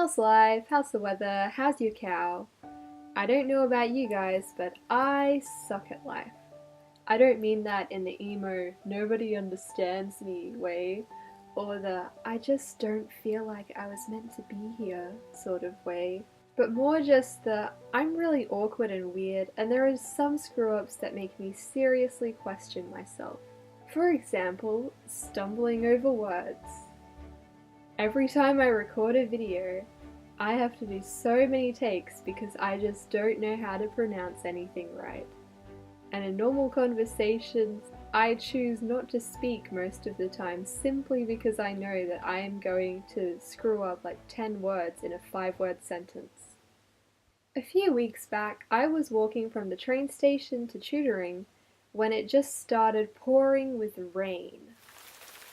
How's life? How's the weather? How's your cow? I don't know about you guys, but I suck at life. I don't mean that in the emo, nobody understands me way, or the I just don't feel like I was meant to be here sort of way, but more just the I'm really awkward and weird, and there are some screw-ups that make me seriously question myself. For example, stumbling over words. Every time I record a video, I have to do so many takes because I just don't know how to pronounce anything right. And in normal conversations, I choose not to speak most of the time simply because I know that I am going to screw up like 10 words in a 5-word sentence. A few weeks back, I was walking from the train station to tutoring when it just started pouring with rain.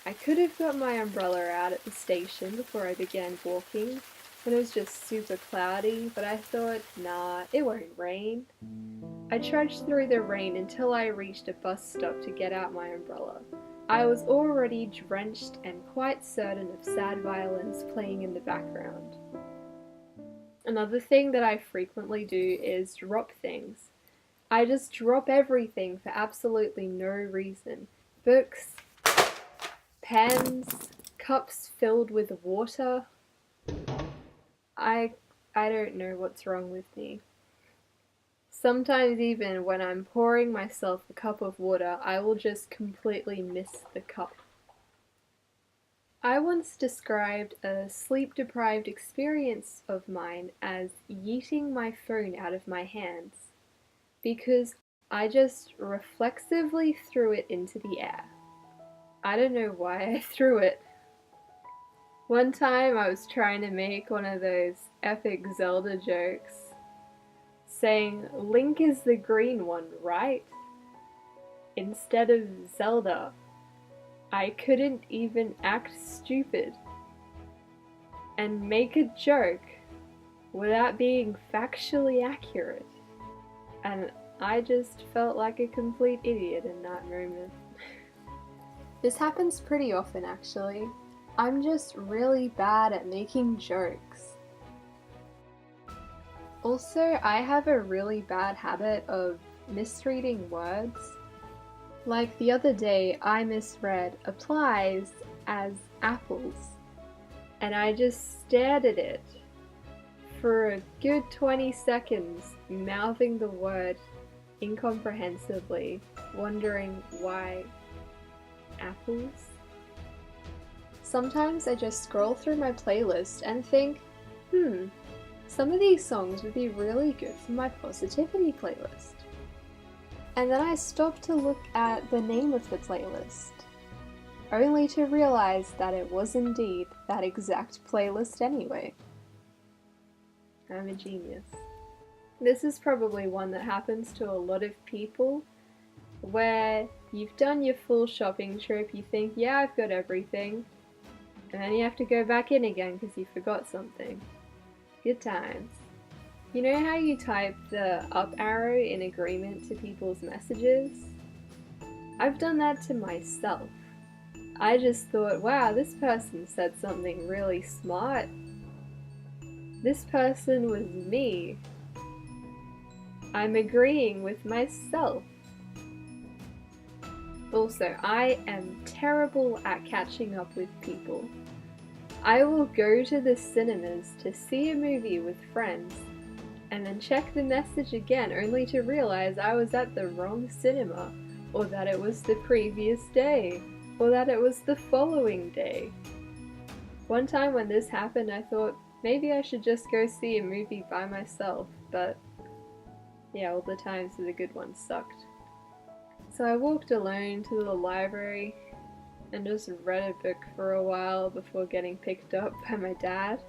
I could have got my umbrella out at the station before I began walking, when it was just super cloudy, but I thought, nah, it won't rain. I trudged through the rain until I reached a bus stop to get out my umbrella. I was already drenched and quite certain of sad violins playing in the background. Another thing that I frequently do is drop things. I just drop everything for absolutely no reason. Books, pens, cups filled with water. I don't know what's wrong with me. Sometimes even when I'm pouring myself a cup of water, I will just completely miss the cup. I once described a sleep-deprived experience of mine as yeeting my phone out of my hands, because I just reflexively threw it into the air. I don't know why I threw it. One time I was trying to make one of those epic Zelda jokes, saying Link is the green one, right? Instead of Zelda. I couldn't even act stupid and make a joke without being factually accurate. And I just felt like a complete idiot in that moment. This happens pretty often actually. I'm just really bad at making jokes. Also, I have a really bad habit of misreading words. Like the other day, I misread applies as apples, and I just stared at it for a good 20 seconds, mouthing the word incomprehensibly, wondering why apples? Sometimes I just scroll through my playlist and think, some of these songs would be really good for my positivity playlist. And then I stop to look at the name of the playlist, only to realize that it was indeed that exact playlist anyway. I'm a genius. This is probably one that happens to a lot of people, where you've done your full shopping trip, you think, yeah, I've got everything, and then you have to go back in again because you forgot something. Good times. You know how you type the up arrow in agreement to people's messages? I've done that to myself. I just thought, wow, this person said something really smart. This person was me. I'm agreeing with myself. Also, I am terrible at catching up with people. I will go to the cinemas to see a movie with friends, and then check the message again only to realize I was at the wrong cinema, or that it was the previous day, or that it was the following day. One time when this happened, I thought maybe I should just go see a movie by myself, but yeah, all the times the good ones sucked. So I walked alone to the library and just read a book for a while before getting picked up by my dad.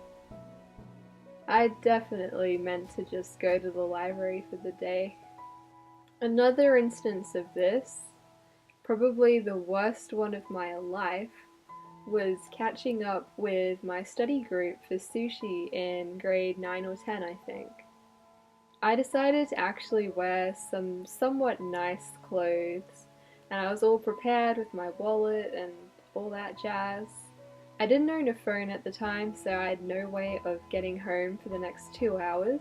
I definitely meant to just go to the library for the day. Another instance of this, probably the worst one of my life, was catching up with my study group for sushi in grade 9 or 10, I think. I decided to actually wear some somewhat nice clothes, and I was all prepared with my wallet and all that jazz. I didn't own a phone at the time, so I had no way of getting home for the next 2 hours.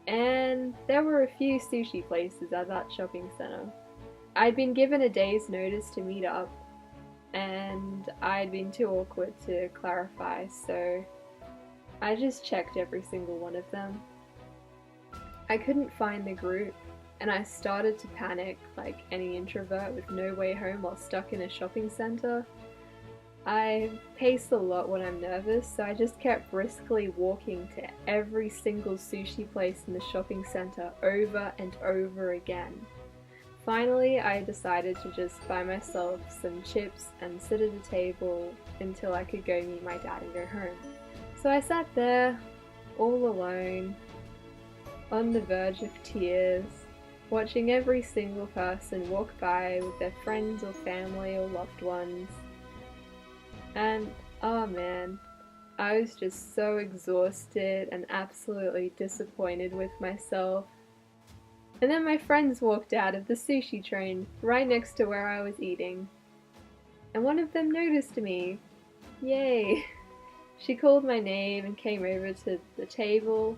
And there were a few sushi places at that shopping centre. I'd been given a day's notice to meet up, and I'd been too awkward to clarify, so I just checked every single one of them. I couldn't find the group, and I started to panic like any introvert with no way home while stuck in a shopping centre. I pace a lot when I'm nervous, so I just kept briskly walking to every single sushi place in the shopping centre over and over again. Finally, I decided to just buy myself some chips and sit at a table until I could go meet my dad and go home. So I sat there, all alone, on the verge of tears, watching every single person walk by with their friends or family or loved ones. And oh man, I was just so exhausted and absolutely disappointed with myself. And then my friends walked out of the sushi train right next to where I was eating. And one of them noticed me. Yay! She called my name and came over to the table.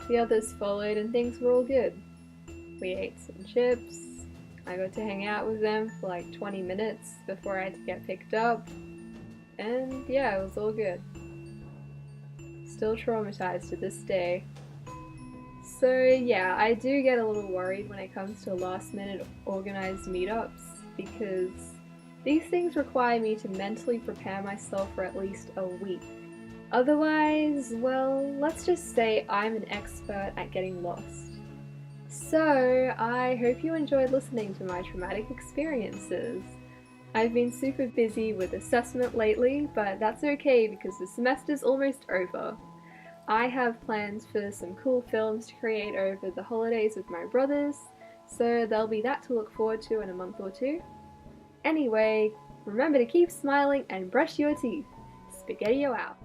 The others followed and things were all good. We ate some chips. I got to hang out with them for like 20 minutes before I had to get picked up. And yeah, it was all good. Still traumatized to this day. So yeah, I do get a little worried when it comes to last minute organized meetups because these things require me to mentally prepare myself for at least a week. Otherwise, well, let's just say I'm an expert at getting lost. So I hope you enjoyed listening to my traumatic experiences. I've been super busy with assessment lately, but that's okay because the semester's almost over. I have plans for some cool films to create over the holidays with my brothers, so there'll be that to look forward to in a month or two. Anyway, remember to keep smiling and brush your teeth. Spaghettio out.